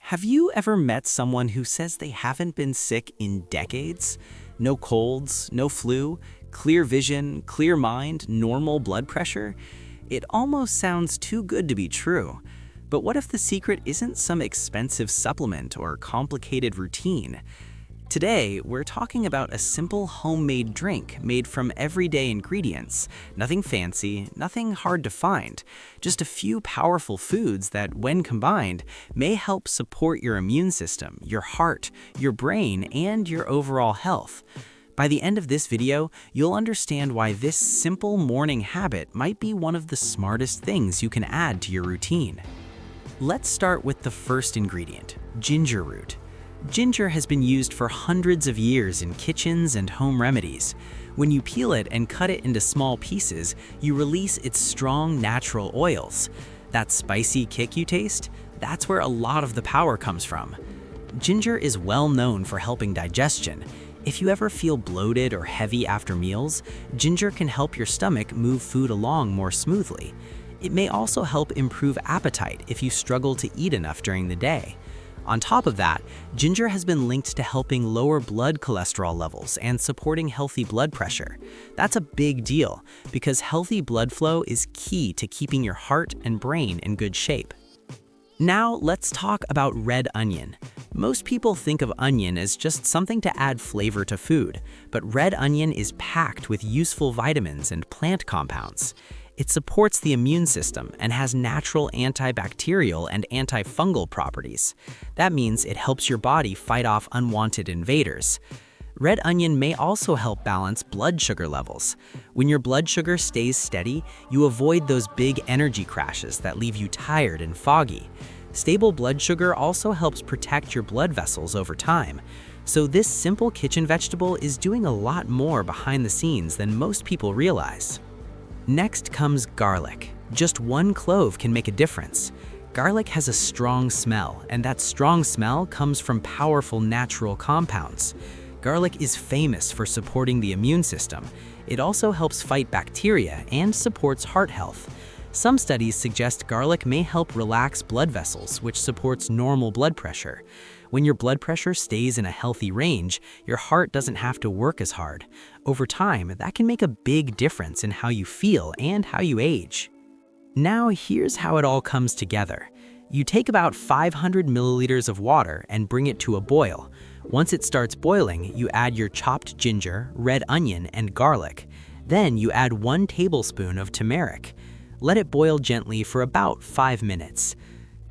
Have you ever met someone who says they haven't been sick in decades? No colds, no flu, clear vision, clear mind, normal blood pressure? It almost sounds too good to be true. But what if the secret isn't some expensive supplement or complicated routine? Today, we're talking about a simple homemade drink made from everyday ingredients. Nothing fancy, nothing hard to find. Just a few powerful foods that, when combined, may help support your immune system, your heart, your brain, and your overall health. By the end of this video, you'll understand why this simple morning habit might be one of the smartest things you can add to your routine. Let's start with the first ingredient, ginger root. Ginger has been used for hundreds of years in kitchens and home remedies. When you peel it and cut it into small pieces, you release its strong natural oils. That spicy kick you taste? That's where a lot of the power comes from. Ginger is well known for helping digestion. If you ever feel bloated or heavy after meals, ginger can help your stomach move food along more smoothly. It may also help improve appetite if you struggle to eat enough during the day. On top of that, ginger has been linked to helping lower blood cholesterol levels and supporting healthy blood pressure. That's a big deal because healthy blood flow is key to keeping your heart and brain in good shape. Now let's talk about red onion. Most people think of onion as just something to add flavor to food, but red onion is packed with useful vitamins and plant compounds. It supports the immune system and has natural antibacterial and antifungal properties. That means it helps your body fight off unwanted invaders. Red onion may also help balance blood sugar levels. When your blood sugar stays steady, you avoid those big energy crashes that leave you tired and foggy. Stable blood sugar also helps protect your blood vessels over time. So this simple kitchen vegetable is doing a lot more behind the scenes than most people realize. Next comes garlic. Just one clove can make a difference. Garlic has a strong smell, and that strong smell comes from powerful natural compounds. Garlic is famous for supporting the immune system. It also helps fight bacteria and supports heart health. Some studies suggest garlic may help relax blood vessels, which supports normal blood pressure. When your blood pressure stays in a healthy range, your heart doesn't have to work as hard. Over time, that can make a big difference in how you feel and how you age. Now, here's how it all comes together. You take about 500 milliliters of water and bring it to a boil. Once it starts boiling, you add your chopped ginger, red onion, and garlic. Then you add 1 tablespoon of turmeric. Let it boil gently for about 5 minutes.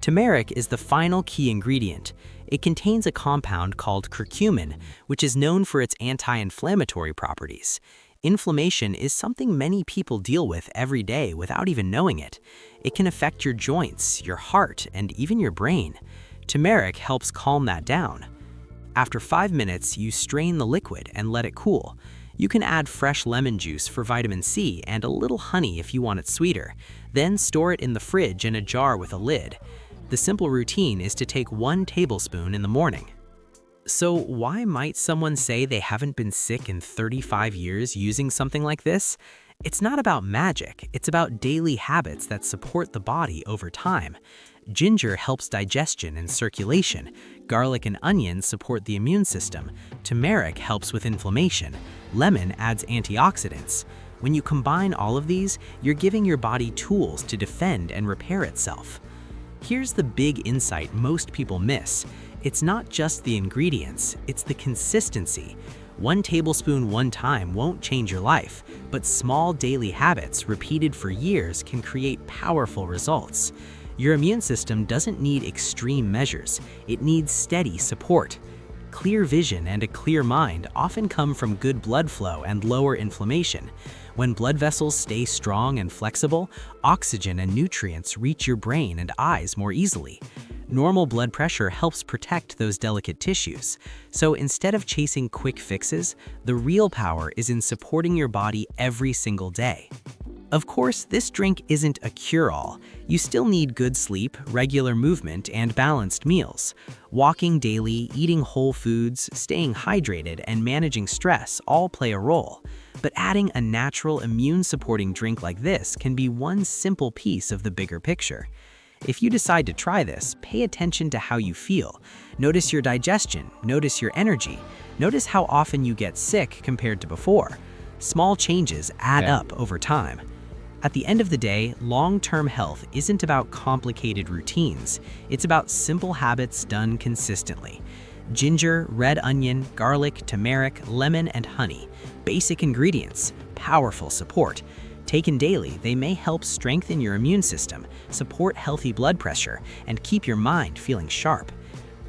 Turmeric is the final key ingredient. It contains a compound called curcumin, which is known for its anti-inflammatory properties. Inflammation is something many people deal with every day without even knowing it. It can affect your joints, your heart, and even your brain. Turmeric helps calm that down. After 5 minutes, you strain the liquid and let it cool. You can add fresh lemon juice for vitamin C and a little honey if you want it sweeter. Then store it in the fridge in a jar with a lid. The simple routine is to take 1 tablespoon in the morning. So why might someone say they haven't been sick in 35 years using something like this? It's not about magic, it's about daily habits that support the body over time. Ginger helps digestion and circulation. Garlic and onion support the immune system. Turmeric helps with inflammation. Lemon adds antioxidants. When you combine all of these, you're giving your body tools to defend and repair itself. Here's the big insight most people miss. It's not just the ingredients, it's the consistency. 1 tablespoon one time won't change your life, but small daily habits repeated for years can create powerful results. Your immune system doesn't need extreme measures, it needs steady support. Clear vision and a clear mind often come from good blood flow and lower inflammation. When blood vessels stay strong and flexible, oxygen and nutrients reach your brain and eyes more easily. Normal blood pressure helps protect those delicate tissues. So instead of chasing quick fixes, the real power is in supporting your body every single day. Of course, this drink isn't a cure-all. You still need good sleep, regular movement, and balanced meals. Walking daily, eating whole foods, staying hydrated, and managing stress all play a role. But adding a natural immune-supporting drink like this can be one simple piece of the bigger picture. If you decide to try this, pay attention to how you feel. Notice your digestion, notice your energy, notice how often you get sick compared to before. Small changes add up over time. At the end of the day, long-term health isn't about complicated routines. It's about simple habits done consistently. Ginger, red onion, garlic, turmeric, lemon, and honey. Basic ingredients, powerful support. Taken daily, they may help strengthen your immune system, support healthy blood pressure, and keep your mind feeling sharp.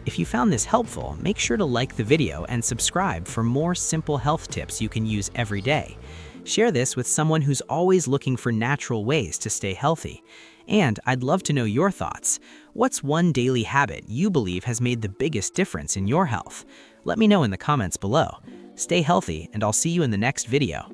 If you found this helpful, make sure to like the video and subscribe for more simple health tips you can use every day. Share this with someone who's always looking for natural ways to stay healthy. And I'd love to know your thoughts. What's one daily habit you believe has made the biggest difference in your health? Let me know in the comments below. Stay healthy, and I'll see you in the next video.